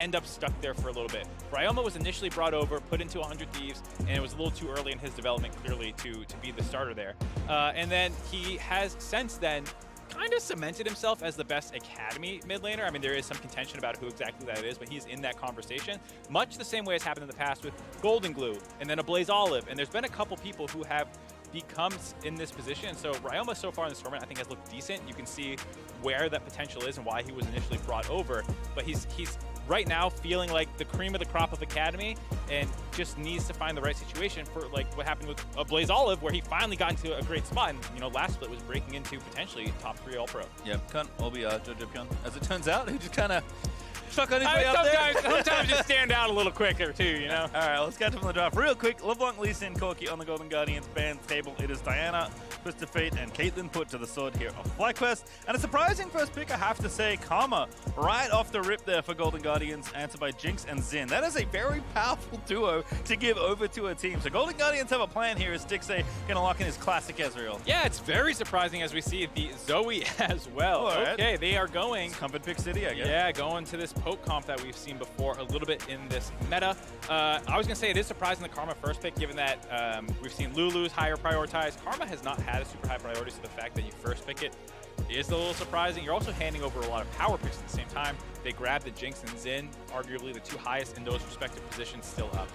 end up stuck there for a little bit. Ryoma was initially brought over, put into 100 Thieves, and it was a little too early in his development, clearly, to be the starter there. And then he has since then kind of cemented himself as the best academy mid laner. I mean, there is some contention about who exactly that is, but he's in that conversation, much the same way as happened in the past with Golden Glue and then a Blaze Olive. And there's been a couple people who have become in this position. So Ryoma so far in this tournament, I think, has looked decent. You can see where that potential is and why he was initially brought over. But he's right now feeling like the cream of the crop of academy and just needs to find the right situation for like what happened with a Blaze Olive, where he finally got into a great spot. And, you know, last split was breaking into potentially top 3 All-Pro. Yeah, can't all be JoseDeodo, as it turns out, who just kind of stuck on his way up there. Sometimes just stand out a little quicker too, you know? All right, let's catch up on the draft real quick. LeBlanc, Lee Sin, Corki on the Golden Guardians band table. It is Diana, Twist of Fate, and Caitlyn put to the sword here of FlyQuest. And a surprising first pick, I have to say, Karma, right off the rip there for Golden Guardians, answered by Jinx and Xin. That is a very powerful duo to give over to a team. So Golden Guardians have a plan here as Stixxay gonna lock in his classic Ezreal. Yeah, it's very surprising as we see the Zoe as well. Right. Okay, they are going. It's Comfort Pick City, I guess. Yeah, going to this poke comp that we've seen before a little bit in this meta. I was gonna say it is surprising the Karma first pick, given that we've seen Lulu's higher prioritized. Karma has not had a super high priority, so the fact that you first pick it is a little surprising. You're also handing over a lot of power picks at the same time. They grabbed the Jinx and Xin, arguably the 2 highest in those respective positions, still up.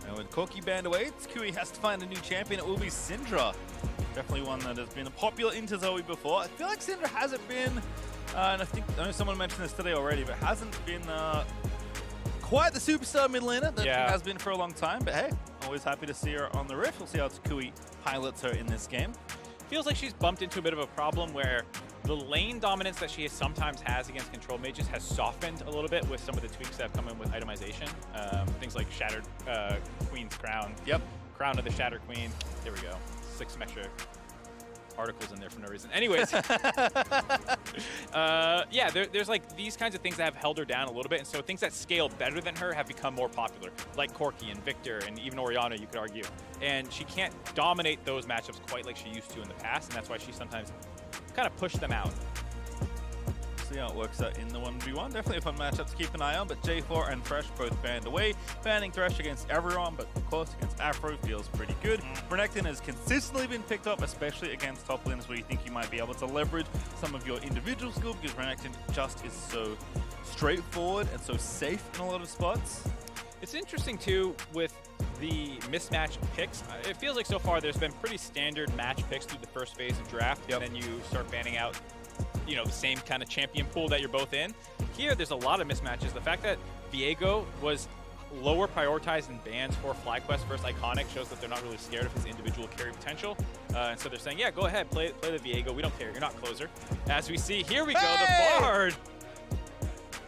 And with Corki banned away, Toucouille has to find a new champion. It will be Syndra. Definitely one that has been popular into Zoe before. I feel like Syndra hasn't been, and I know someone mentioned this today already, but hasn't been quite the superstar mid laner that she has been for a long time. But hey, always happy to see her on the Rift. We'll see how Toucouille pilots her in this game. Feels like she's bumped into a bit of a problem where the lane dominance that she sometimes has against control mages has softened a little bit with some of the tweaks that have come in with itemization. Things like Shattered Queen's Crown. Yep. Crown of the Shattered Queen. There we go. 6 some extra articles in there for no reason. Anyways, yeah, there's like these kinds of things that have held her down a little bit, and so things that scale better than her have become more popular, like Corki and Victor and even Orianna, you could argue. And she can't dominate those matchups quite like she used to in the past, and that's why she sometimes kind of pushed them out. See how it works out in the 1v1. Definitely a fun matchup to keep an eye on, but J4 and Thresh both banned away. Banning Thresh against everyone, but of course against Aphro feels pretty good. Renekton has consistently been picked up, especially against top laners where you think you might be able to leverage some of your individual skill, because Renekton just is so straightforward and so safe in a lot of spots. It's interesting too with the mismatch picks. It feels like so far there's been pretty standard match picks through the first phase of draft, and then you start banning out, you know, the same kind of champion pool that you're both in. Here, there's a lot of mismatches. The fact that Viego was lower prioritized in bans for FlyQuest versus Iconic shows that they're not really scared of his individual carry potential. And so they're saying, yeah, go ahead, play the Viego. We don't care. You're not closer. As we see, here we go, the Bard.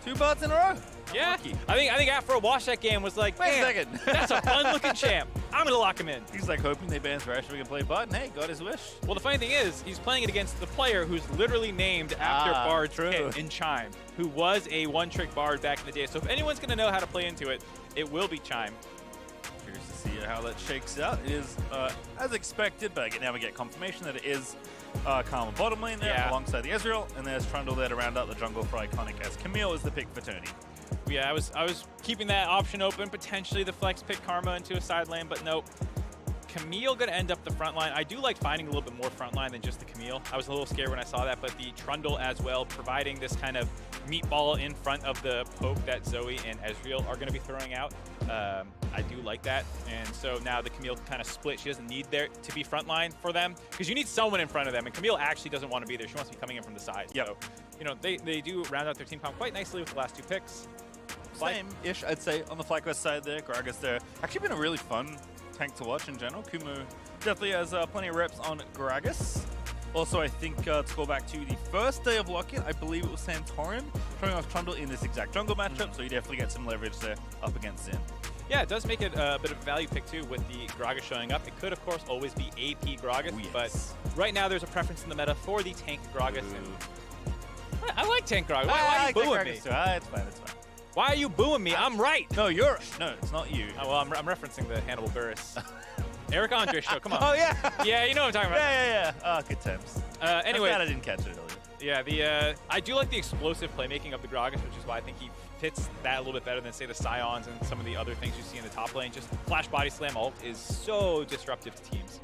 2 bards in a row. Yeah, Lucky. I think Aphro watched that game, was like, wait a second. That's a fun-looking champ. I'm going to lock him in. He's like hoping they ban Thresh so we can play bot, and hey, got his wish. Well, the funny thing is, he's playing it against the player who's literally named after Bard's kit in Chime, who was a one-trick Bard back in the day. So if anyone's going to know how to play into it, it will be Chime. Curious to see how that shakes out. It is as expected, but now we get confirmation that it is Karma bottom lane there alongside the Ezreal, and there's Trundle there to round out the jungle for Iconic, as Camille is the pick for Tony. Yeah, I was keeping that option open, potentially the flex pick Karma into a side lane, but nope. Camille gonna end up the front line. I do like finding a little bit more front line than just the Camille. I was a little scared when I saw that, but the Trundle as well, providing this kind of meatball in front of the poke that Zoe and Ezreal are gonna be throwing out. I do like that, and so now the Camille can kind of split. She doesn't need there to be front line for them, because you need someone in front of them, and Camille actually doesn't want to be there. She wants to be coming in from the side. So, you know, they do round out their team comp quite nicely with the last 2 picks. Same-ish, I'd say, on the FlyQuest side there. Gragas there. Actually been a really fun tank to watch in general. Kumo definitely has plenty of reps on Gragas. Also, I think to go back to the first day of lock-in, I believe it was Santorin throwing off Trundle in this exact jungle matchup, so you definitely get some leverage there up against Xin. Yeah, it does make it a bit of a value pick too with the Gragas showing up. It could, of course, always be AP Gragas, but right now there's a preference in the meta for the tank Gragas. And I like tank Gragas. Why are you booing me? It's fine, it's fine. Why are you booing me? I'm right. No, it's not you. Oh, well, I'm referencing the Hannibal Buress. Eric Andre show, come on. Oh, yeah. Yeah, you know what I'm talking about. Yeah. Oh, good times. Anyway. I'm glad I didn't catch it earlier. Yeah, I do like the explosive playmaking of the Gragas, which is why I think he fits that a little bit better than, say, the Scions and some of the other things you see in the top lane. Just flash body slam ult is so disruptive to teams.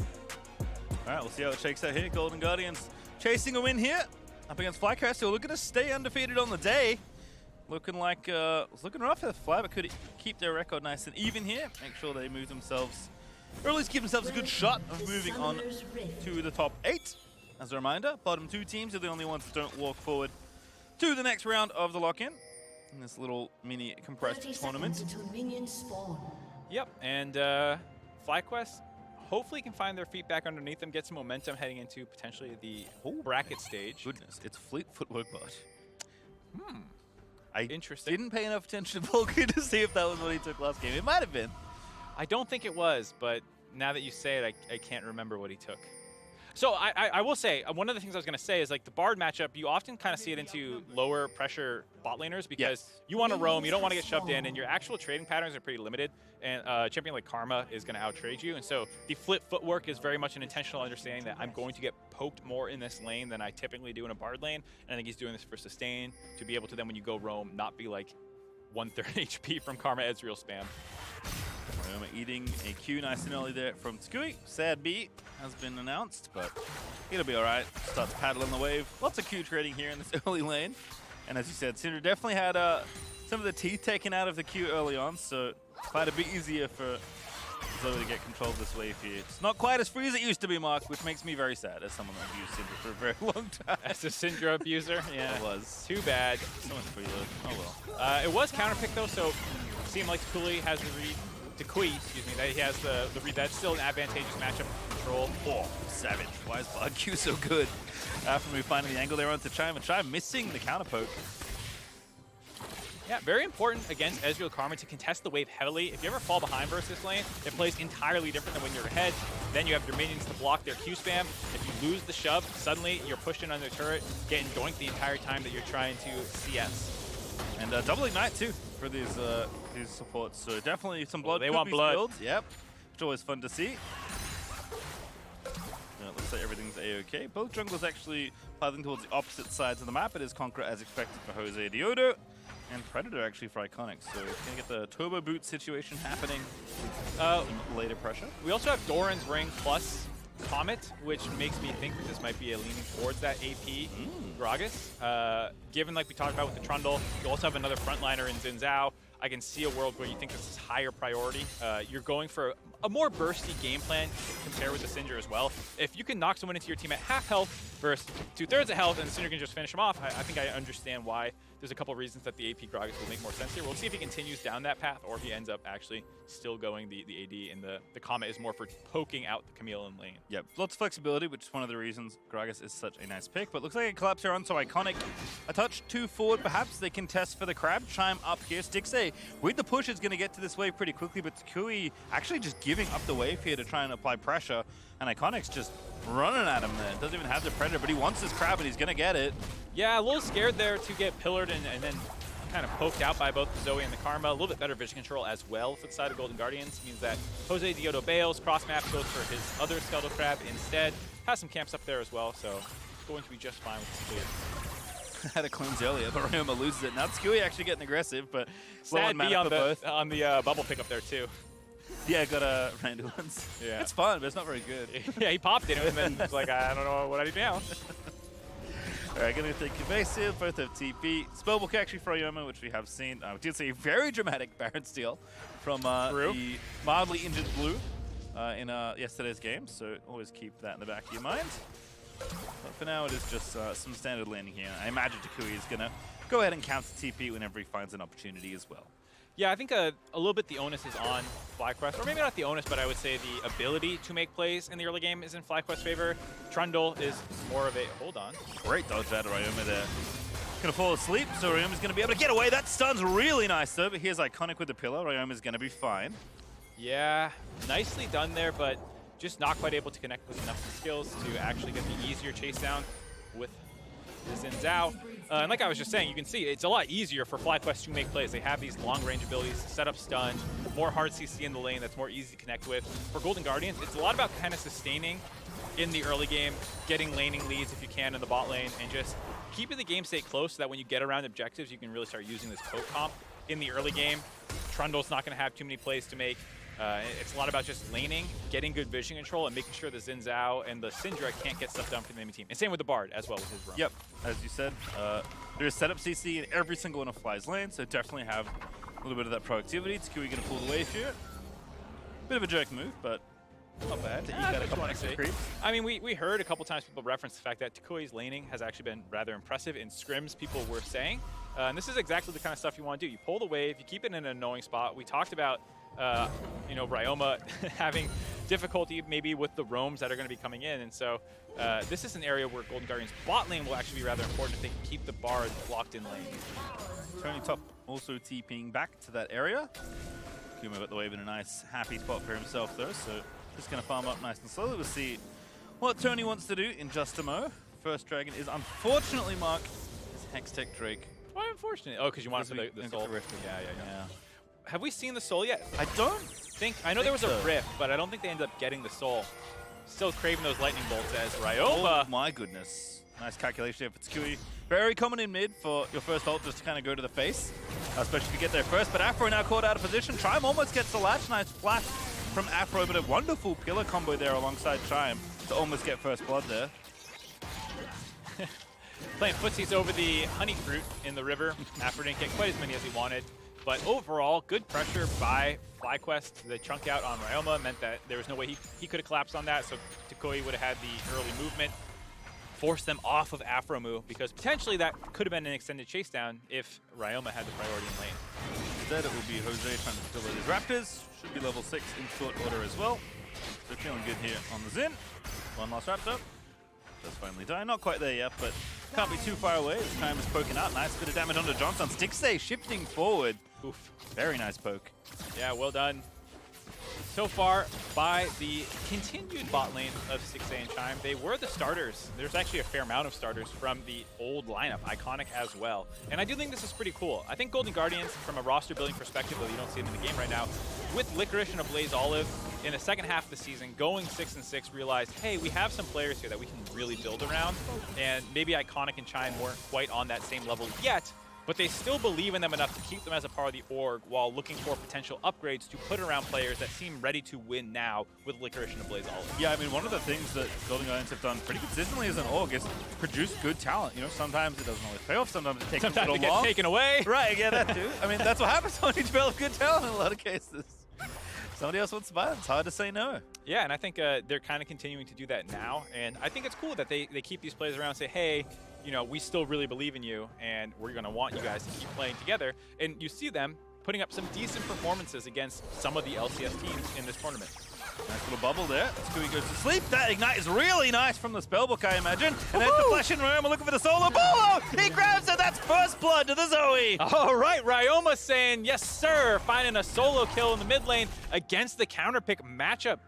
All right, we'll see how it shakes out here. Golden Guardians chasing a win here up against FlyQuest, who are looking to stay undefeated on the day. Looking like it's looking rough for the Fly, but could keep their record nice and even here. Make sure they move themselves, or at least give themselves a good shot of moving on to the top 8. As a reminder, bottom 2 teams are the only ones that don't walk forward to the next round of the lock-in in this little mini compressed tournament. Yep, and FlyQuest hopefully can find their feet back underneath them, get some momentum heading into potentially the bracket stage. Goodness, it's Fleet Footwork bot. Interesting. Didn't pay enough attention to Volker to see if that was what he took last game. It might have been. I don't think it was, but now that you say it, I can't remember what he took. So I will say, one of the things I was going to say is like the Bard matchup, you often kind of see it into lower pressure bot laners because you want to roam, you don't want to get shoved in, and your actual trading patterns are pretty limited. And a champion like Karma is going to outtrade you. And so the flip footwork is very much an intentional understanding that I'm going to get poked more in this lane than I typically do in a Bard lane. And I think he's doing this for sustain, to be able to then when you go roam, not be like 1/3 HP from Karma Ezreal spam. Ryoma eating a Q nice and early there from toucouille. Sad B has been announced, but it'll be all right. Starts paddling the wave. Lots of Q trading here in this early lane. And as you said, Syndra definitely had some of the teeth taken out of the Q early on, so quite a bit easier for Zoe to get control of this wave here. It's not quite as free as it used to be, Mark, which makes me very sad as someone that used Syndra for a very long time. As a Syndra abuser, yeah. It was. Too bad. So much preload. Oh well. It was counterpick though, so it seemed like toucouille has the read. toucouille, excuse me, that he has the read. That's still an advantageous matchup for control. Oh, savage. Why is Bug Q so good? Aphromoo finding the angle there onto Chime, and Chime missing the counter poke. Yeah, very important against Ezreal Karma to contest the wave heavily. If you ever fall behind versus this lane, it plays entirely different than when you're ahead. Then you have your minions to block their Q spam. If you lose the shove, suddenly you're pushed in on their turret, getting doinked the entire time that you're trying to CS. And double ignite too for these supports. So definitely some blood. They want blood. Spilled. Yep, which is always fun to see. It looks like everything's a-okay. Both jungles actually pathing towards the opposite sides of the map. It is Conqueror as expected for JoseDeodo. And Predator actually for Iconic, so it's going to get the turbo boot situation happening. Later pressure. We also have Doran's Ring plus Comet, which makes me think that this might be a leaning towards that AP Gragas. Given, like we talked about with the Trundle, you also have another frontliner in Zhao. I can see a world where you think this is higher priority. You're going for a more bursty game plan compared with the Syndra as well. If you can knock someone into your team at half health versus 2/3 of health and the Syndra can just finish him off, I think I understand why. There's a couple reasons that the AP Gragas will make more sense here. We'll see if he continues down that path or if he ends up actually still going the AD, and the Comet is more for poking out the Camille in lane. Yep, lots of flexibility, which is one of the reasons Gragas is such a nice pick. But looks like a collapse here on so Iconic. A touch too forward, perhaps. They can test for the crab. Chime up here. Stixxay with the push is going to get to this wave pretty quickly, but toucouille actually just giving up the wave here to try and apply pressure. And Iconic's just running at him there. Doesn't even have the Predator, but he wants this crab and he's going to get it. Yeah, a little scared there to get pillared and then kind of poked out by both the Zoe and the Karma. A little bit better vision control as well for the side of Golden Guardians. Means that JoseDeodo bails, cross map goes for his other Skeletal Crab instead. Has some camps up there as well, so going to be just fine with this clear. Had a cleanse earlier, but Ryoma loses it. Now toucouille actually getting aggressive, but sad B on the bubble pick up there too. Yeah, got a random ones. Yeah. It's fun, but it's not very good. Yeah, he popped in and then was like, I don't know what I do now. Alright, gonna take evasive, both have TP. Spellbook actually for Ryoma, which we have seen. We did see a very dramatic Baron steal from the mildly injured blue in yesterday's game, so always keep that in the back of your mind. But for now, it is just some standard landing here. I imagine toucouille is gonna go ahead and counter TP whenever he finds an opportunity as well. Yeah, I think a little bit the onus is on FlyQuest, or maybe not the onus, but I would say the ability to make plays in the early game is in FlyQuest's favor. Trundle is more of a, hold on. Great dodge out of Ryoma there. Gonna fall asleep, so Ryoma's gonna be able to get away. That stun's really nice though, but here's Iconic with the pillar. Ryoma's gonna be fine. Yeah, nicely done there, but just not quite able to connect with enough skills to actually get the easier chase down with this in Zhao. And like I was just saying, you can see it's a lot easier for FlyQuest to make plays. They have these long-range abilities, set up stun, more hard CC in the lane that's more easy to connect with. For Golden Guardians, it's a lot about kind of sustaining in the early game, getting laning leads if you can in the bot lane, and just keeping the game state close so that when you get around objectives, you can really start using this poke comp in the early game. Trundle's not going to have too many plays to make. It's a lot about just laning, getting good vision control, and making sure the Zhao and the Syndra can't get stuff done for the enemy team. And same with the Bard as well with his roam. Yep, as you said, there's setup CC in every single one of Fly's lanes, so definitely have a little bit of that proactivity. toucouille going to pull away here. Bit of a jerk move, but not bad. You got a couple extra creeps. I mean, we heard a couple times people reference the fact that toucouille's laning has actually been rather impressive in scrims, people were saying. And this is exactly the kind of stuff you want to do. You pull the wave, you keep it in an annoying spot. We talked about you know, Ryoma having difficulty maybe with the roams that are going to be coming in, and so this is an area where Golden Guardians bot lane will actually be rather important if they can keep the Bard locked in lane. Tony top also TPing back to that area. Kumo got the wave in a nice, happy spot for himself though, so just going to farm up nice and slowly. We'll see what Tony wants to do in just a mo. First dragon is unfortunately marked as Hextech Drake. Why unfortunate? Oh, because you want the soul. Yeah. Have we seen the soul yet? I don't think. I know there was a rift, but I don't think they ended up getting the soul. Still craving those lightning bolts as Ryoma. Oh my goodness. Nice calculation there for toucouille. Very common in mid for your first ult just to kind of go to the face, especially if you get there first. But Aphro now caught out of position. Chime almost gets the latch. Nice flash from Aphro, but a wonderful pillar combo there alongside Chime to almost get first blood there. Playing footsies over the honey fruit in the river. Aphro didn't get quite as many as he wanted. But overall, good pressure by FlyQuest. The chunk out on Ryoma meant that there was no way he could have collapsed on that, so toucouille would have had the early movement, forced them off of Aphromoo, because potentially that could have been an extended chase down if Ryoma had the priority in lane. Instead, it will be Jose trying to deliver his Raptors. Should be level 6 in short order as well. So feeling good here on the Xin. One last Raptor. Does finally die. Not quite there yet, but can't be too far away. This time is poking out. Nice bit of damage onto Johnsun. Stixxay shifting forward. Oof. Very nice poke. Yeah, well done. So far, by the continued bot lane of Stixxay and Chime, they were the starters. There's actually a fair amount of starters from the old lineup, Iconic as well. And I do think this is pretty cool. I think Golden Guardians, from a roster building perspective, though you don't see it in the game right now, with Licorice and a Blaze Olive, in the second half of the season, going 6-6, realized, hey, we have some players here that we can really build around. And maybe Iconic and Chime weren't quite on that same level yet, but they still believe in them enough to keep them as a part of the org while looking for potential upgrades to put around players that seem ready to win now with Licorice and a Blaze Olive. Yeah, I mean, one of the things that Golden Guardians have done pretty consistently as an org is produce good talent. You know, sometimes it doesn't always pay off, sometimes it takes a little long. Sometimes it gets taken away. Right, yeah, that too. I mean, that's what happens when you develop good talent in a lot of cases. Somebody else wants to buy it. It's hard to say no. Yeah, and I think they're kind of continuing to do that now. And I think it's cool that they keep these players around and say, hey, you know, we still really believe in you, and we're going to want you guys to keep playing together. And you see them putting up some decent performances against some of the LCS teams in this tournament. Nice little bubble there. Toucouille goes to sleep. That ignite is really nice from the spellbook, I imagine. And there's the flash in Ryoma looking for the solo bolo. He grabs it. That's first blood to the Zoe. All right, Ryoma saying, yes, sir, finding a solo kill in the mid lane against the counterpick matchup.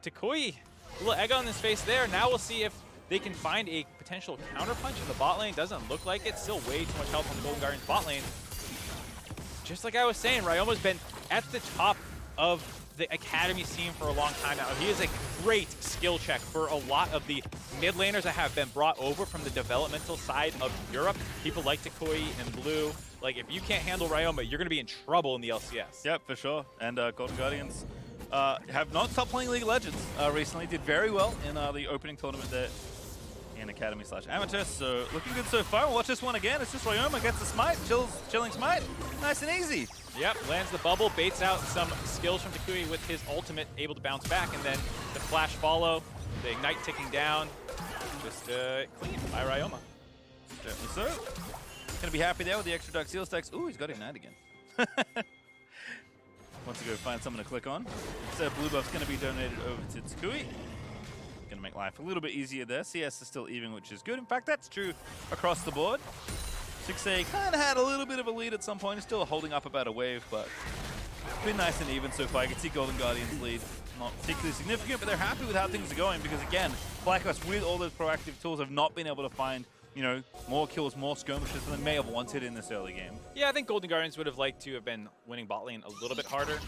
toucouille, a little egg on his face there. Now we'll see if they can find a potential counterpunch in the bot lane. Doesn't look like it. Still way too much help on the Golden Guardians bot lane. Just like I was saying, Ryoma's been at the top of the academy scene for a long time now. He is a great skill check for a lot of the mid laners that have been brought over from the developmental side of Europe. People like toucouille and Blue. Like, if you can't handle Ryoma, you're going to be in trouble in the LCS. Yep, for sure. And Golden Guardians have not stopped playing League of Legends recently. Did very well in the opening tournament there in Academy/Amateur. So looking good so far. We'll watch this one again. It's just Ryoma gets the smite, chilling smite. Nice and easy. Yep, lands the bubble, baits out some skills from toucouille with his ultimate, able to bounce back, and then the flash follow, the ignite ticking down. Just clean by Ryoma. Certainly so. Gonna be happy there with the extra Dark Seal stacks. Ooh, he's got Ignite again. Wants to go find someone to click on. So blue buff's gonna be donated over to toucouille. Gonna make life a little bit easier there. CS is still even, which is good. In fact, that's true across the board. Stixxay kind of had a little bit of a lead at some point. He's still holding up about a wave, but it's been nice and even so far. You can see Golden Guardians' lead not particularly significant, but they're happy with how things are going because, again, FlyQuest with all those proactive tools have not been able to find, you know, more kills, more skirmishes than they may have wanted in this early game. Yeah, I think Golden Guardians would have liked to have been winning bot lane a little bit harder.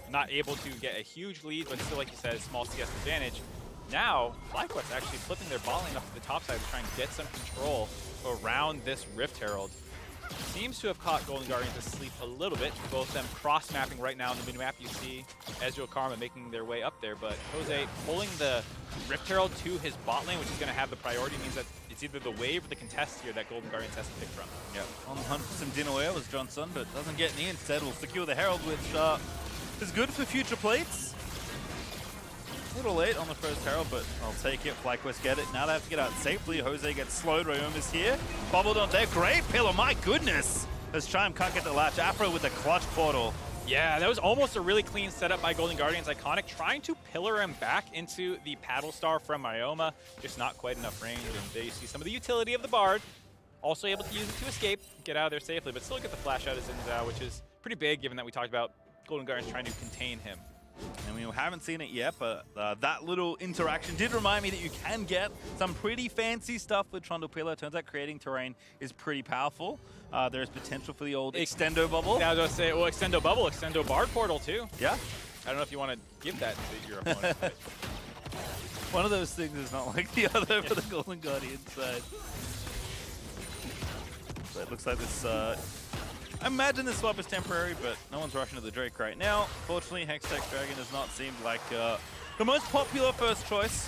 Not able to get a huge lead, but still, like you said, small CS advantage. Now, FlyQuest actually flipping their bot lane up to the top side to try and get some control around this Rift Herald seems to have caught Golden Guardians asleep a little bit. Both of them cross-mapping right now on the minimap. You see Ezreal, Karma making their way up there, but Jose pulling the Rift Herald to his bot lane, which is going to have the priority, means that it's either the wave or the contest here that Golden Guardians has to pick from. Yeah, on the hunt for some dinnerware was Johnsun, but doesn't get any. Instead will secure the Herald, which is good for future plates. A little late on the first Herald, but I'll take it. FlyQuest get it. Now they have to get out safely. Jose gets slowed. Ryoma's here. Bubbled on there. Great pillar. My goodness. As Chime can't get the latch. Aphro with the clutch portal. Yeah, that was almost a really clean setup by Golden Guardians. Iconic trying to pillar him back into the paddle star from Ryoma. Just not quite enough range. And there you see some of the utility of the Bard. Also able to use it to escape, get out of there safely, but still get the flash out of Zhao, which is pretty big given that we talked about Golden Guardians trying to contain him. And we haven't seen it yet, but that little interaction did remind me that you can get some pretty fancy stuff with Trundle Pillar. Turns out creating terrain is pretty powerful. There's potential for the old Extendo Bubble. Yeah, I was going to say, well, Extendo Bubble, Extendo Bard Portal too. Yeah. I don't know if you want to give that to your opponent. But one of those things is not like the other for the Golden Guardian side. So it looks like this... I imagine this swap is temporary, but no one's rushing to the Drake right now. Fortunately, Hextech Dragon has not seemed like the most popular first choice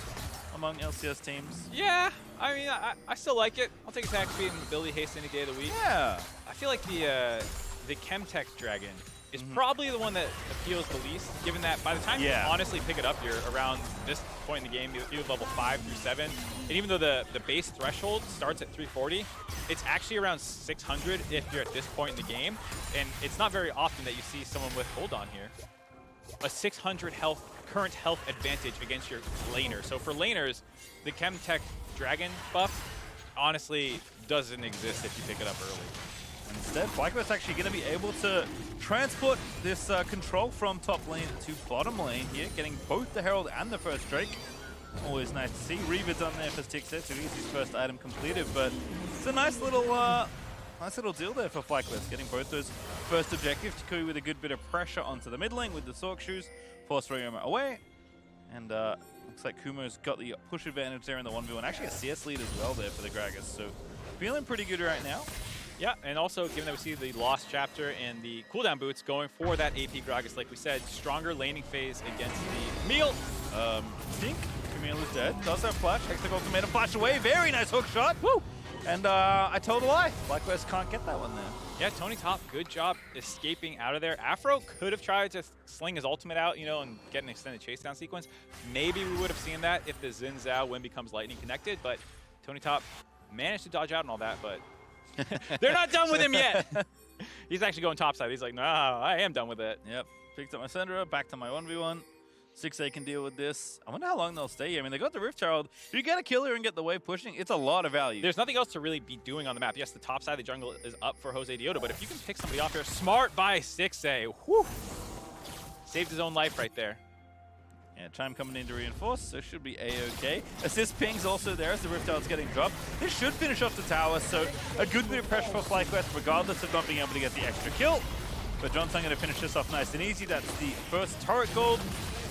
among LCS teams. Yeah, I mean, I still like it. I'll take attack speed and ability haste any day of the week. Yeah. I feel like the Chemtech Dragon is probably the one that appeals the least, given that by the time you honestly pick it up, you're around this point in the game, you're level 5 through 7. And even though the base threshold starts at 340, it's actually around 600 if you're at this point in the game. And it's not very often that you see someone with, hold on here, a 600 current health advantage against your laner. So for laners, the Chemtech Dragon buff honestly doesn't exist if you pick it up early. Instead, FlyQuest actually going to be able to transport this control from top lane to bottom lane here, getting both the Herald and the first Drake. Always nice to see. Reaver done there for Stixxay, so he's his first item completed, but it's a nice little deal there for FlyQuest, getting both those first objectives. Toucouille with a good bit of pressure onto the mid lane with the Sork Shoes, force Ryoma away, and looks like Kumo's got the push advantage there in the 1v1. Actually a CS lead as well there for the Gragas, so feeling pretty good right now. Yeah, and also given that we see the Lost Chapter and the cooldown boots going for that AP Gragas, like we said, stronger laning phase against the Camille. Think Camille is dead. Does have flash. Hextech also made a flash away. Very nice hook shot. Woo! And I told a lie. FlyQuest can't get that one there. Yeah, Tony Top, good job escaping out of there. Aphro could have tried to sling his ultimate out, you know, and get an extended chase down sequence. Maybe we would have seen that if the Zhao win becomes lightning connected, but Tony Top managed to dodge out and all that, but they're not done with him yet. He's actually going topside. He's like, no, I am done with it. Yep. Picked up my Syndra, back to my 1v1. Stixxay can deal with this. I wonder how long they'll stay here. I mean, they got the Rift Herald. If you get a killer and get the wave pushing, it's a lot of value. There's nothing else to really be doing on the map. Yes, the top side of the jungle is up for JoseDeodo, but if you can pick somebody off here, smart by Stixxay. Whew. Saved his own life right there. Yeah, Chime coming in to reinforce, so should be a-okay. Assist ping's also there as the Rift Herald's getting dropped. This should finish off the tower, so a good bit of pressure for FlyQuest, regardless of not being able to get the extra kill. But Johnsun going to finish this off nice and easy. That's the first turret gold,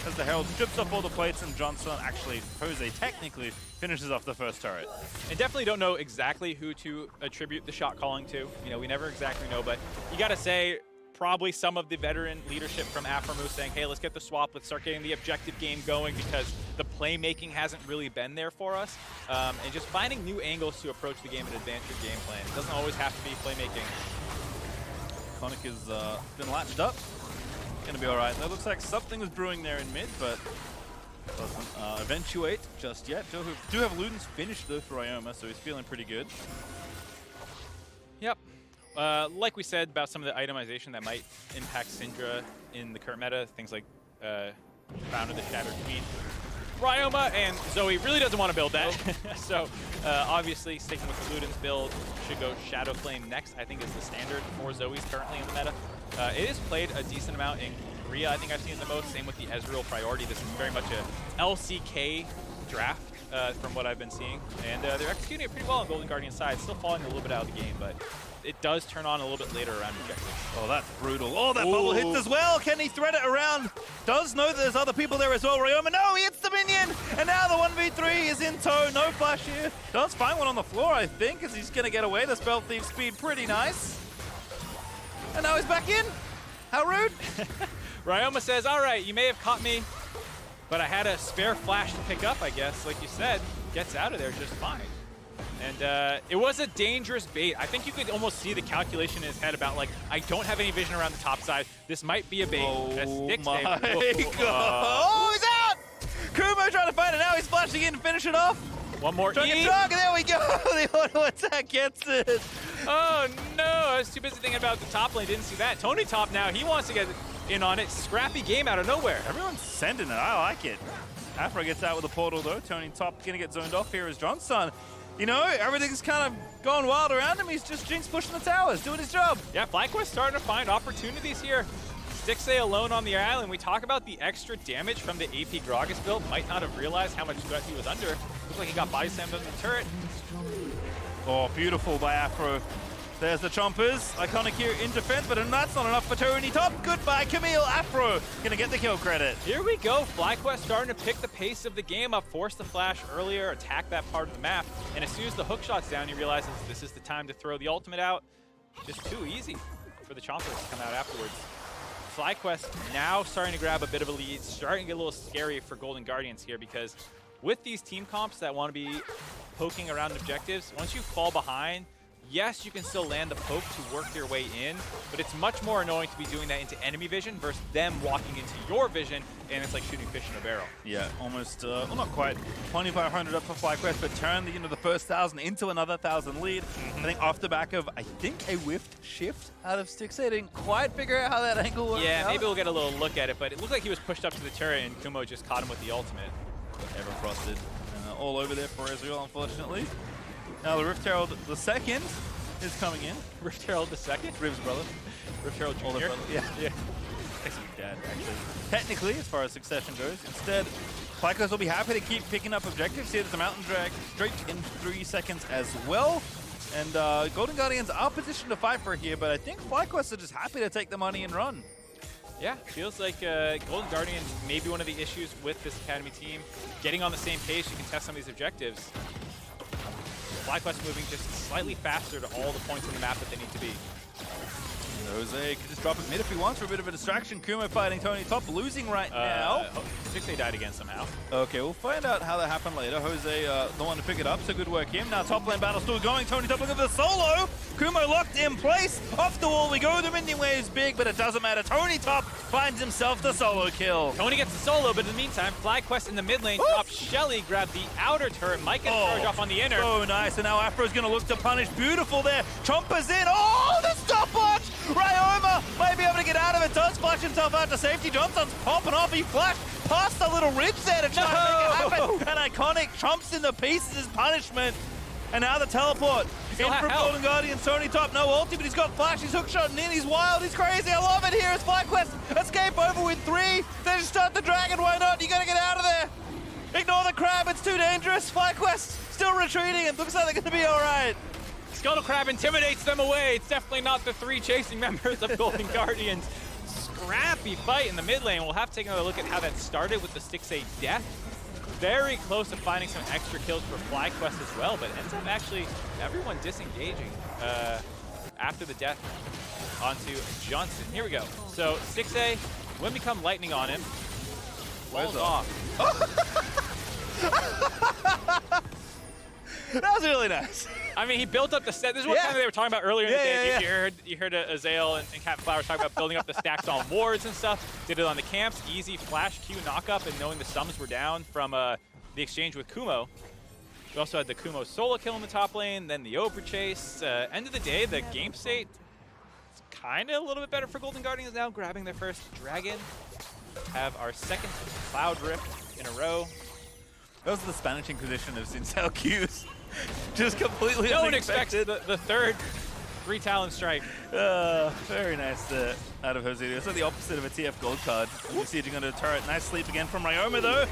as the Herald strips off all the plates, and Johnsun, actually, Jose technically, finishes off the first turret. And definitely don't know exactly who to attribute the shot calling to. You know, we never exactly know, but you got to say, probably some of the veteran leadership from Aphromoo saying, hey, let's get the swap, let's start getting the objective game going because the playmaking hasn't really been there for us. And just finding new angles to approach the game and advance your game plan. It doesn't always have to be playmaking. Iconic has been latched up. Gonna be all right. That looks like something was brewing there in mid, but doesn't eventuate just yet. Do have Ludens finished though for Ryoma, so he's feeling pretty good. Yep. Like we said about some of the itemization that might impact Syndra in the current meta, things like Crown of the Shattered Queen. Ryoma and Zoe really doesn't want to build that. So obviously sticking with the Ludens build, should go Shadow Flame next, I think is the standard for Zoe's currently in the meta. It is played a decent amount in Korea, I think I've seen the most. Same with the Ezreal priority. This is very much a LCK draft from what I've been seeing. And they're executing it pretty well on Golden Guardian's side. Still falling a little bit out of the game, but it does turn on a little bit later around objectives. Oh, that's brutal. Oh, that bubble hits as well. Can he thread it around? Does know that there's other people there as well. Ryoma, no, he hits the minion. And now the 1v3 is in tow. No flash here. Does find one on the floor, I think, as he's going to get away. The Spell Thief speed pretty nice. And now he's back in. How rude. Ryoma says, all right, you may have caught me, but I had a spare flash to pick up, I guess. Like you said, gets out of there just fine. And it was a dangerous bait. I think you could almost see the calculation in his head about, like, I don't have any vision around the top side. This might be a bait. Oh Stixxay. my god. Oh, he's out! Kumo trying to find it now. He's flashing in to finish it off. One more E. There we go. The auto attack gets it. Oh no, I was too busy thinking about the top lane. Didn't see that. Tony top now. He wants to get in on it. Scrappy game out of nowhere. Everyone's sending it. I like it. Aphro gets out with a portal though. Tony top going to get zoned off here as Johnsun. You know, everything's kind of going wild around him. He's just Jinx pushing the towers, doing his job. Yeah, FlyQuest starting to find opportunities here. Stixxay alone on the island. We talk about the extra damage from the AP Gragas build. Might not have realized how much threat he was under. Looks like he got body slammed on the turret. Oh, beautiful by Aphro. There's the Chompers. Iconic here in defense, but that's not enough for Tony top. Goodbye, Camille. Aphro gonna get the kill credit. Here we go. FlyQuest starting to pick the pace of the game up, force the flash earlier, attack that part of the map. And as soon as the hook shot's down, he realizes this is the time to throw the ultimate out. Just too easy for the Chompers to come out afterwards. FlyQuest now starting to grab a bit of a lead, starting to get a little scary for Golden Guardians here, because with these team comps that want to be poking around objectives, once you fall behind, yes, you can still land the poke to work your way in, but it's much more annoying to be doing that into enemy vision versus them walking into your vision, and it's like shooting fish in a barrel. Yeah, almost, well, not quite 2,500 up for FlyQuest, but turned the first 1,000 into another 1,000 lead. I think off the back of, I think, a whiffed shift out of Stixxay. Didn't quite figure out how that angle worked Yeah, out. maybe we'll get a little look at it, but it looked like he was pushed up to the turret, and Kumo just caught him with the ultimate. Ever frosted. All over there for Ezreal, unfortunately. Now the Rift Herald the second is coming in. Rift Herald the second? Riv's brother. Rift Herald Jr.? Older brother. Yeah. Yeah. Next week, Dad, actually. Technically, as far as succession goes. Instead, FlyQuest will be happy to keep picking up objectives here. There's a Mountain Drag straight in 3 seconds as well. And Golden Guardians are positioned to fight for here, but I think FlyQuest are just happy to take the money and run. Yeah, feels like Golden Guardians may be one of the issues with this Academy team. Getting on the same pace, you can test some of these objectives. FlyQuest moving just slightly faster to all the points on the map that they need to be. Jose could just drop his mid if he wants for a bit of a distraction. Kumo fighting Tony top, losing right now. Stixxay died again somehow. Okay, we'll find out how that happened later. Jose, the one to pick it up, so good work him. Now top lane battle still going. Tony top looking for the solo. Kumo locked in place. Off the wall we go. The minion wave is big, but it doesn't matter. Tony top finds himself the solo kill. Tony gets the solo, but in the meantime, FlyQuest in the mid lane drops Shelly, grab the outer turret. Might get charged off on the inner. Oh, nice. And now Aphro's going to look to punish. Beautiful there. Chompers in. Oh, the stopwatch. Ryoma might be able to get out of it. Does flash himself out to safety. Johnson's popping off. He flashed past the little ridge there to try to make it happen. An iconic chomps in the pieces as punishment. And now the teleport. In from Golden Guardians. Tony top, no ulti, but he's got flash. He's hookshotting in. He's wild. He's crazy. I love it here. It's FlyQuest. Escape over with 3. They just start the dragon. Why not? You got to get out of there. Ignore the crab. It's too dangerous. FlyQuest still retreating. It looks like they're going to be all right. Scuttle Crab intimidates them away. It's definitely not the 3 chasing members of Golden Guardians. Scrappy fight in the mid lane. We'll have to take another look at how that started with the Stixxay death. Very close to finding some extra kills for FlyQuest as well, but ends up actually everyone disengaging after the death onto Johnsun. Here we go. So Stixxay, when we come lightning on him, falls off. That was really nice. I mean, he built up the set. This is what kind of they were talking about earlier in the day. Yeah. You heard Ezreal and Captain Flowers talk about building up the stacks on wards and stuff. Did it on the camps. Easy flash Q knock-up and knowing the sums were down from the exchange with Kumo. We also had the Kumo solo kill in the top lane, then the over chase. End of the day, the game state is kind of a little bit better for Golden Guardians now, grabbing their first dragon. Have our second Cloud Rift in a row. That was the Spanish Inquisition of Sincel Qs. Just completely No one unexpected. expects the third 3 Talon strike. Very nice out of JoseDeodo. It's like the opposite of a TF gold card. You see it going to turret. Nice sleep again from Ryoma though.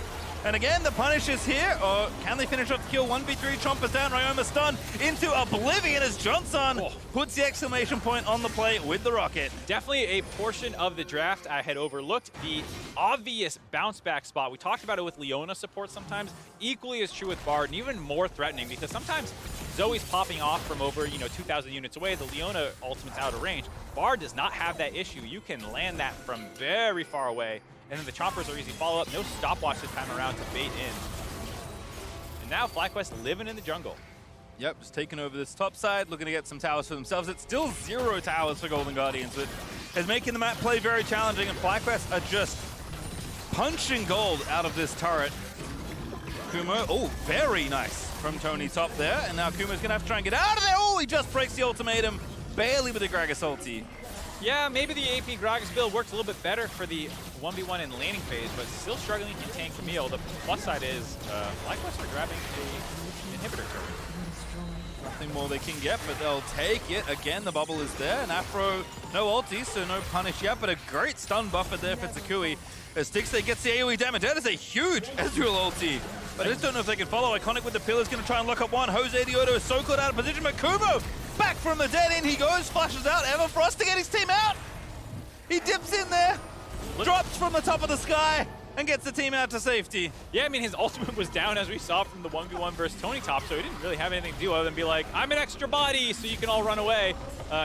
And again, the punish is here. Or can they finish off the kill? 1v3, Chompers down, Ryoma stun into oblivion as Johnsun puts the exclamation point on the play with the rocket. Definitely a portion of the draft I had overlooked. The obvious bounce back spot. We talked about it with Leona support sometimes. Equally as true with Bard, and even more threatening because sometimes Zoe's popping off from over 2,000 units away. The Leona ultimate's out of range. Bard does not have that issue. You can land that from very far away. And then the choppers are easy follow-up. No stopwatch this time around to bait in. And now FlyQuest living in the jungle. Yep, just taking over this top side, looking to get some towers for themselves. It's still 0 towers for Golden Guardians, but is making the map play very challenging, and FlyQuest are just punching gold out of this turret. Kumo, oh, very nice from Tony top there, and now Kumo's gonna have to try and get out of there. Oh, he just breaks the ultimatum, barely with the Gragas ulti. Yeah, maybe the AP Gragas build works a little bit better for the 1v1 in laning phase, but still struggling to contain Camille. The plus side is FlyQuest are grabbing the inhibitor turret. Nothing more they can get, but they'll take it. Again, the bubble is there, and Aphro, no ulti, so no punish yet, but a great stun buffer there for toucouille. As Stixxay gets the AoE damage. That is a huge Ezreal ulti. But I just don't know if they can follow. Iconic with the pillars, going to try and lock up one. JoseDeodo is so caught out of position, but Kumo back from the dead end. He goes, flashes out. Everfrost to get his team out. He dips in there, drops from the top of the sky, and gets the team out to safety. Yeah, I mean, his ultimate was down, as we saw from the 1v1 versus Tony Top, so he didn't really have anything to do other than be like, I'm an extra body, so you can all run away.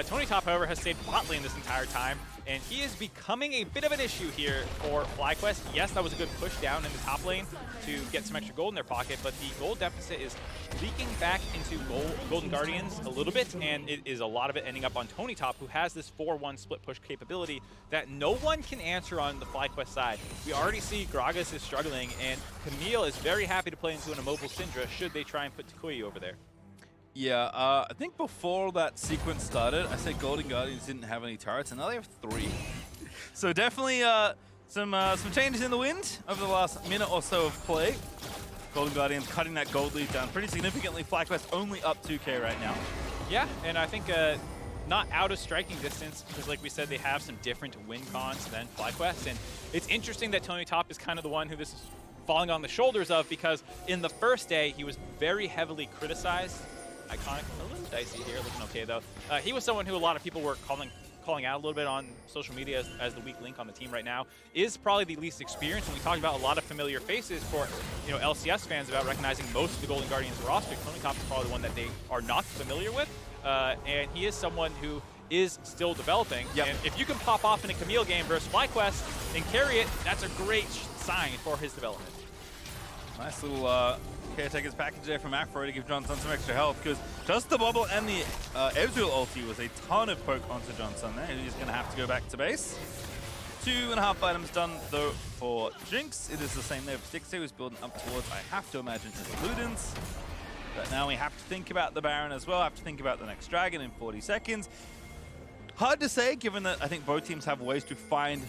Tony Top, however, has stayed bot lane this entire time, and he is becoming a bit of an issue here for FlyQuest. Yes, that was a good push down in the top lane to get some extra gold in their pocket, but the gold deficit is leaking back into Golden Guardians a little bit, and it is a lot of it ending up on Tony Top, who has this 4-1 split push capability that no one can answer on the FlyQuest side. We already see Gragas is struggling, and Camille is very happy to play into an immobile Syndra should they try and put toucouille over there. Yeah, I think before that sequence started, I said Golden Guardians didn't have any turrets, and now they have 3. So definitely some changes in the wind over the last minute or so of play. Golden Guardians cutting that gold lead down pretty significantly. FlyQuest only up 2k right now. Yeah, and I think not out of striking distance, because like we said, they have some different win cons than FlyQuest, and it's interesting that Tony Top is kind of the one who this is falling on the shoulders of, because in the first day, he was very heavily criticized. Iconic, a little dicey here, looking okay though. He was someone who a lot of people were calling out a little bit on social media as the weak link on the team right now. Is probably the least experienced, and we talked about a lot of familiar faces for LCS fans about recognizing most of the Golden Guardians roster. Tony Top is probably the one that they are not familiar with, and he is someone who is still developing. Yep. And if you can pop off in a Camille game versus FlyQuest and carry it, that's a great sign for his development. Nice little caretaker's package there from Aphro to give Johnsun some extra health, because just the bubble and the Ezreal ulti was a ton of poke onto Johnsun there. He's going to have to go back to base. 2.5 items done though for Jinx. It is the same there for Stixxay, who's building up towards, I have to imagine, his Ludens. But now we have to think about the Baron as well, have to think about the next Dragon in 40 seconds. Hard to say, given that I think both teams have ways to find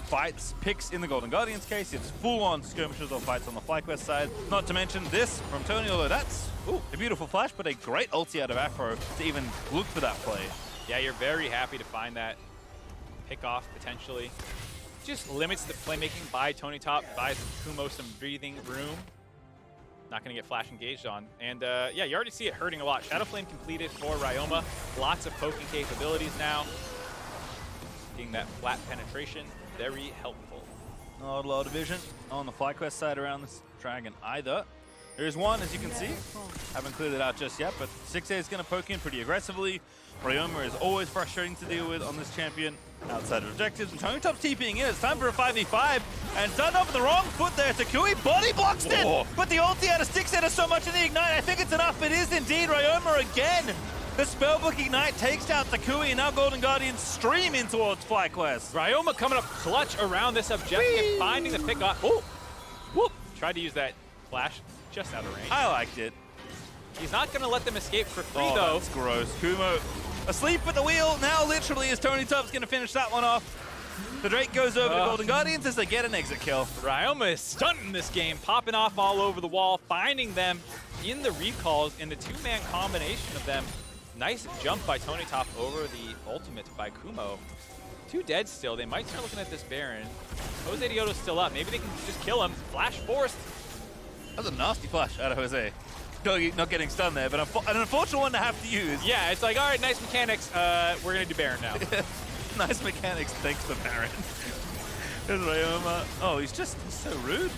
fights, picks in the Golden Guardians case. It's full-on skirmishes or fights on the FlyQuest side. Not to mention this from Tony, although that's a beautiful flash, but a great ulti out of Aphro to even look for that play. Yeah, you're very happy to find that pick off potentially. Just limits the playmaking by Tony Top, buys Kumo some breathing room. Not going to get flash engaged on. And yeah, you already see it hurting a lot. Shadow Flame completed for Ryoma. Lots of poking capabilities now. Getting that flat penetration, very helpful. Not a lot of vision on the FlyQuest side around this Dragon either. There is one, as you can see. Haven't cleared it out just yet, but Stixxay is going to poke in pretty aggressively. Ryoma is always frustrating to deal with on this champion. Outside of objectives, and Tony Top's TPing in. It's time for a 5v5, and starting off with the wrong foot there. toucouille body blocks it, but the ulti out of Stixxay does so much in the Ignite. I think it's enough. It is indeed Ryoma again. The Spellbook Ignite takes out toucouille, and now Golden Guardians stream in towards FlyQuest. Ryoma coming up clutch around this objective, and finding the pick off. Oh, whoop! Tried to use that flash just out of range. I liked it. He's not going to let them escape for free, Oh, though. that's gross. Kumo asleep at the wheel. Now, literally, as Tony Top's going to finish that one off. The Drake goes over to Golden Guardians as they get an exit kill. Ryoma is stunting this game, popping off all over the wall, finding them in the recalls, in the two-man combination of them. Nice jump by Tony Top over the ultimate by Kumo. 2 dead still. They might start looking at this Baron. JoseDeodo's still up. Maybe they can just kill him. Flash forced. That was a nasty flash out of Jose. Not getting stunned there, but an unfortunate one to have to use. Yeah, it's like, all right, nice mechanics. We're going to do Baron now. Nice mechanics, thanks for Baron. There's Ryoma. Oh, he's so rude.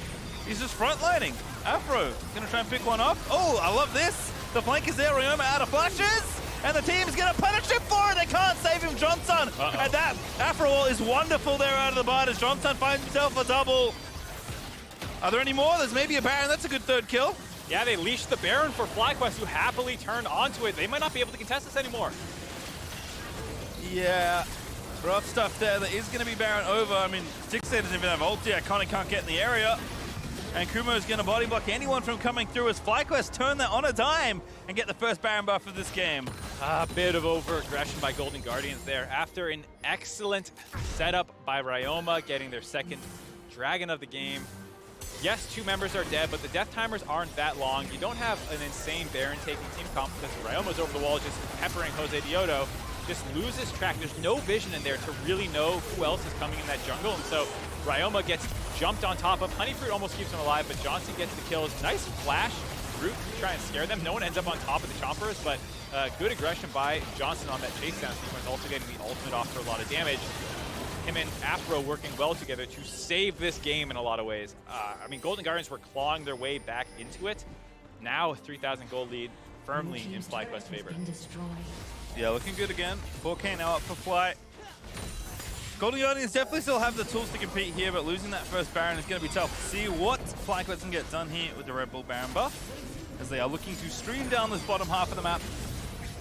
He's just frontlining. Aphro gonna try and pick one up. Oh, I love this. The flank is there. Ryoma out of flashes. And the team's gonna punish him for it. They can't save him, Johnsun. And that Aphro is wonderful there out of the bar as Johnsun finds himself a double. Are there any more? There's maybe a Baron. That's a good third kill. Yeah, they leashed the Baron for FlyQuest, who happily turned onto it. They might not be able to contest this anymore. Yeah, rough stuff there. There is going to be Baron over. I mean, Stixxay doesn't even have ulti. Iconic can't get in the area. And Kumo is going to body block anyone from coming through as FlyQuest turn that on a dime and get the first Baron buff of this game. A bit of over-aggression by Golden Guardians there after an excellent setup by Ryoma, getting their second Dragon of the game. Yes, 2 members are dead, but the death timers aren't that long. You don't have an insane Baron taking team comp because Ryoma's over the wall just peppering JoseDeodo. Just loses track. There's no vision in there to really know who else is coming in that jungle. And so Ryoma gets jumped on top of. Honeyfruit almost keeps him alive, but Johnsun gets the kills. Nice flash route to try and scare them. No one ends up on top of the chompers, but good aggression by Johnsun on that chase down sequence, also getting the ultimate off for a lot of damage. Him and Aphro working well together to save this game in a lot of ways. I mean, Golden Guardians were clawing their way back into it. Now a 3,000 gold lead firmly in FlyQuest's favor. Yeah, looking good again. 4K now up for Fly. Golden Guardians definitely still have the tools to compete here, but losing that first Baron is going to be tough. See what FlyQuest can get done here with the Red Bull Baron buff, as they are looking to stream down this bottom half of the map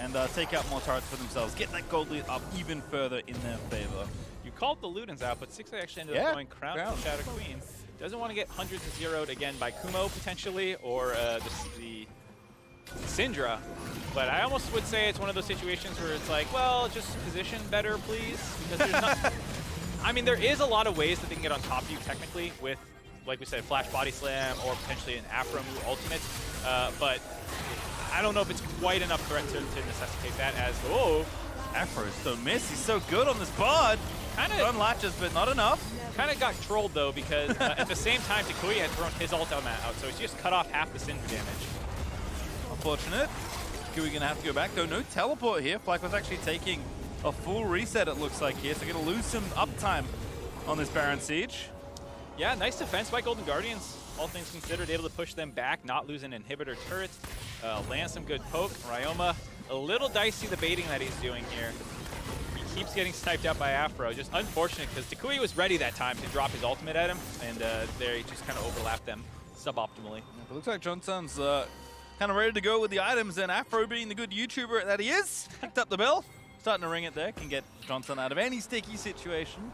and take out more turrets for themselves. Get that gold lead up even further in their favor. You called the Ludens out, but Stixxay actually ended up going Crown to Shadow Queen. Doesn't want to get hundreds of zeroed again by Kumo, potentially, or the Syndra. But I almost would say it's one of those situations where it's like, well, just position better, please. Because there's not... I mean, there is a lot of ways that they can get on top of you, technically, with, like we said, Flash Body Slam, or potentially an Aphromoo ultimate. But I don't know if it's quite enough threat to necessitate that as, oh, Aphro is so miss. He's so good on this bard. Done latches, but not enough. Kind of got trolled, though, because at the same time, toucouille had thrown his ult out, so he's just cut off half the Syndra damage. Unfortunate. toucouille going to have to go back, though. No teleport here. FlyQuest actually taking a full reset, it looks like here. So going to lose some uptime on this Baron Siege. Yeah, nice defense by Golden Guardians. All things considered, able to push them back, not lose an inhibitor turret. Land some good poke. Ryoma, a little dicey the baiting that he's doing here. He keeps getting sniped out by Aphro. Just unfortunate because toucouille was ready that time to drop his ultimate at him, and there he just kind of overlapped them suboptimally. It looks like Johnsun's kind of ready to go with the items, and Aphro, being the good YouTuber that he is, picked up the bell. Starting to ring it there. Can get Johnsun out of any sticky situation.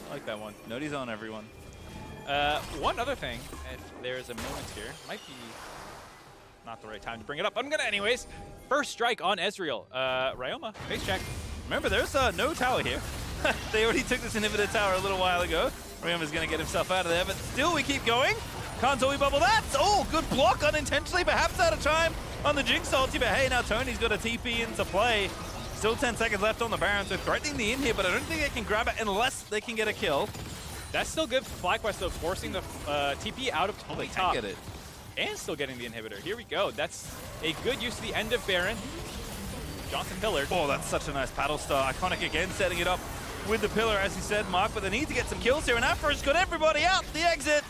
I like that one. Noti's on everyone. One other thing, if there's a moment here, might be not the right time to bring it up, but I'm gonna anyways. First strike on Ezreal. Ryoma, face check. Remember, there's no tower here. They already took this inhibitor tower a little while ago. Ryoma's gonna get himself out of there, but still we keep going. Can't Zoe bubble that. Oh, good block unintentionally, perhaps out of time on the Jinx ulti, but hey, now Tony's got a TP into play. Still 10 seconds left on the Baron, so threatening the in here, but I don't think they can grab it unless they can get a kill. That's still good for FlyQuest, though, forcing the TP out of Tony top. Get it. And still getting the inhibitor. Here we go. That's a good use of the end of Baron. Johnsun pillared. Oh, that's such a nice paddle star. Iconic again, setting it up with the pillar, as you said, Mark, but they need to get some kills here, and Aphro's got everybody out the exit.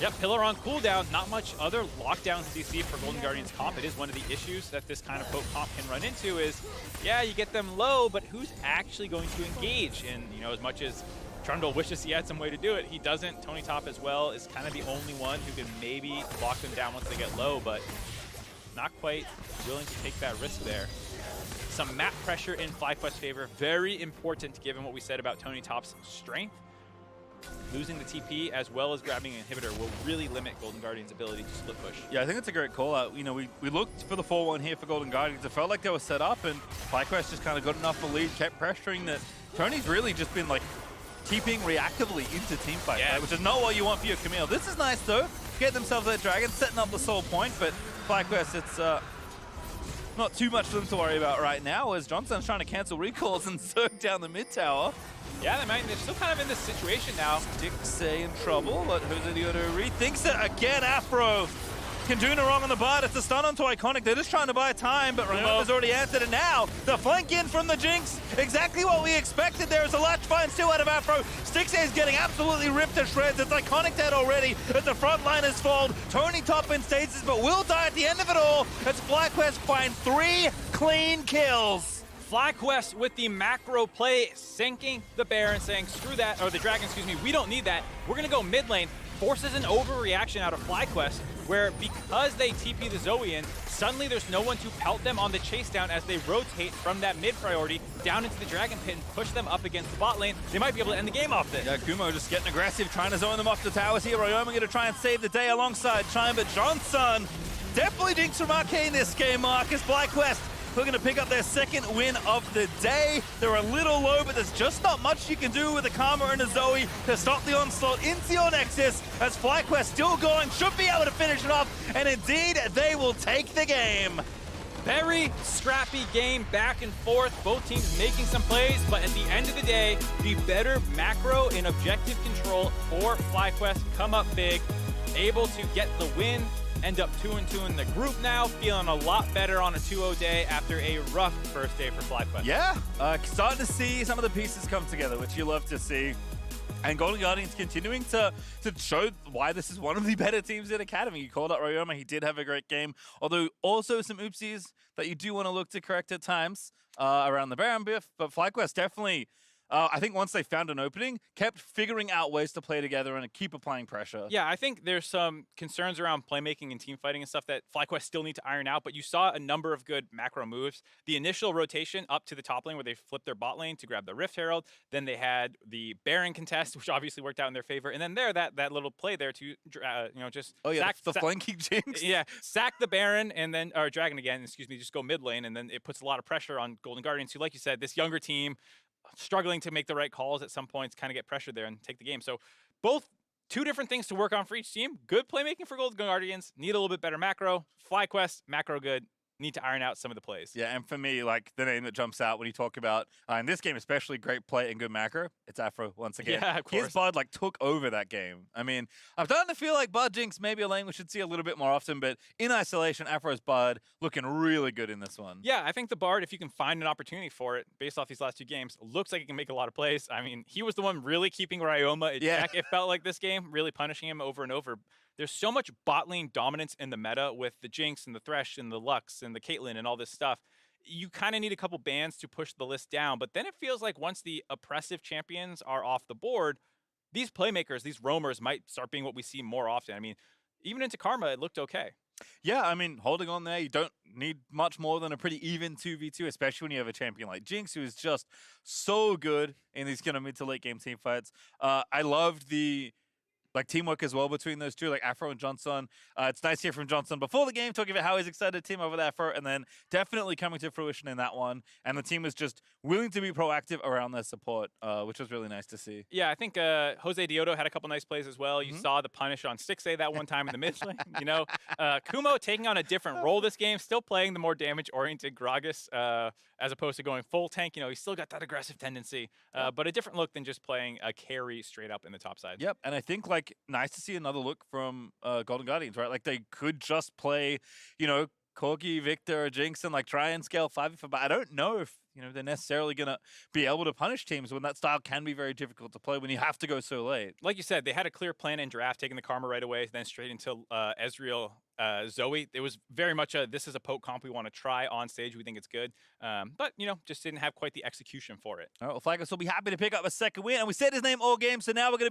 Yep, pillar on cooldown. Not much other lockdown CC for Golden Guardians comp. It is one of the issues that this kind of poke comp can run into is, yeah, you get them low, but who's actually going to engage? And, you know, as much as Trundle wishes he had some way to do it, he doesn't. Tony Top as well is kind of the only one who can maybe lock them down once they get low, but not quite willing to take that risk there. Some map pressure in FlyQuest's favor. Very important given what we said about Tony Top's strength. Losing the TP as well as grabbing an inhibitor will really limit Golden Guardians' ability to split push. Yeah, I think it's a great call out. You know, we looked for the 4-1 here for Golden Guardians. It felt like they were set up, and FlyQuest just kind of got enough of a lead, kept pressuring that. Tony's really just been like TPing reactively into teamfight, yeah, right? Which is not what you want for your Camille. This is nice though. Get themselves that dragon, setting up the soul point, but FlyQuest, it's not too much for them to worry about right now as Johnsun's trying to cancel recalls and zerg down the mid tower. Yeah, they're still kind of in this situation now. Stixxay in trouble, but JoseDeodo rethinks it again. Afro can do no wrong on the bot. It's a stun onto Iconic. They're just trying to buy time, but Ryoma's already answered it now. The flank in from the Jinx. Exactly what we expected. There is a latch finds two out of Afro. Stixxay is getting absolutely ripped to shreds. It's Iconic dead already as the front line is fold. Tony top in stages, but will die at the end of it all as FlyQuest find 3 clean kills. FlyQuest with the macro play, sinking the Baron, saying screw that, or the Dragon, excuse me, we don't need that. We're gonna go mid lane. Forces an overreaction out of FlyQuest, where because they TP the Zoe in, suddenly there's no one to pelt them on the chase down as they rotate from that mid priority down into the Dragon Pit and push them up against the bot lane. They might be able to end the game off this. Yeah, Kumo just getting aggressive, trying to zone them off the towers here. Ryoma going to try and save the day alongside Chime, but Johnsun definitely Jinx from Arcane in this game, Marcus. FlyQuest looking to pick up their second win of the day. They're a little low, but there's just not much you can do with a Karma and a Zoe to stop the onslaught into your Nexus as FlyQuest still going, should be able to finish it off, and indeed, they will take the game. Very scrappy game, back and forth, both teams making some plays, but at the end of the day, the better macro and objective control for FlyQuest come up big, able to get the win. End up 2-2 in the group now, feeling a lot better on a 2-0 day after a rough first day for FlyQuest. Yeah, starting to see some of the pieces come together, which you love to see. And Golden Guardians continuing to show why this is one of the better teams in Academy. You called out Ryoma, he did have a great game, although also some oopsies that you do want to look to correct at times around the Baron biff, but FlyQuest definitely, I think once they found an opening, kept figuring out ways to play together and keep applying pressure. Yeah, I think there's some concerns around playmaking and team fighting and stuff that FlyQuest still need to iron out, but you saw a number of good macro moves. The initial rotation up to the top lane where they flipped their bot lane to grab the Rift Herald, then they had the Baron contest, which obviously worked out in their favor, and then that little play there to, just sack the flanking Jinx. Yeah, sack the Baron and then, or Dragon again, excuse me, just go mid lane, and then it puts a lot of pressure on Golden Guardians, who, like you said, this younger team, struggling to make the right calls at some points, kind of get pressured there and take the game. So both two different things to work on for each team. Good playmaking for Golden Guardians, need a little bit better macro. FlyQuest, macro good, need to iron out some of the plays. Yeah, and for me, like, the name that jumps out when you talk about, in this game especially, great play and good macro, it's Afro once again. Yeah, of course. His Bud, like, took over that game. I mean, I'm starting to feel like Bud Jinx maybe a lane we should see a little bit more often, but in isolation, Afro's Bud looking really good in this one. Yeah, I think the Bard, if you can find an opportunity for it, based off these last two games, looks like he can make a lot of plays. I mean, he was the one really keeping Ryoma in check, it felt like, this game, really punishing him over and over. There's so much bot lane dominance in the meta with the Jinx and the Thresh and the Lux and the Caitlyn and all this stuff. You kind of need a couple bans to push the list down, but then it feels like once the oppressive champions are off the board, these playmakers, these roamers might start being what we see more often. I mean, even into Karma, it looked okay. Yeah, I mean, holding on there, you don't need much more than a pretty even 2v2, especially when you have a champion like Jinx, who is just so good in these kind of mid to late game team fights. I loved the teamwork as well between those two, like Afro and Johnsun. It's nice to hear from Johnsun before the game, talking about how he's excited to team up with Afro, and then definitely coming to fruition in that one. And the team was just willing to be proactive around their support, which was really nice to see. Yeah, I think JoseDeodo had a couple nice plays as well. You saw the punish on Stixxay that one time in the mid lane. Kumo taking on a different role this game, still playing the more damage-oriented Gragas as opposed to going full tank. He's still got that aggressive tendency, but a different look than just playing a carry straight up in the top side. Yep, and I think, nice to see another look from Golden Guardians, right? Like, they could just play, Corki, Victor, or Jinx and try and scale 5v5, but I don't know if they're necessarily going to be able to punish teams when that style can be very difficult to play when you have to go so late. Like you said, they had a clear plan in draft, taking the Karma right away, then straight into Ezreal, Zoe. It was very much this is a poke comp we want to try on stage. We think it's good. But, just didn't have quite the execution for it. All right, well, FlyQuest will be happy to pick up a second win. And we said his name all game, so now we're going to be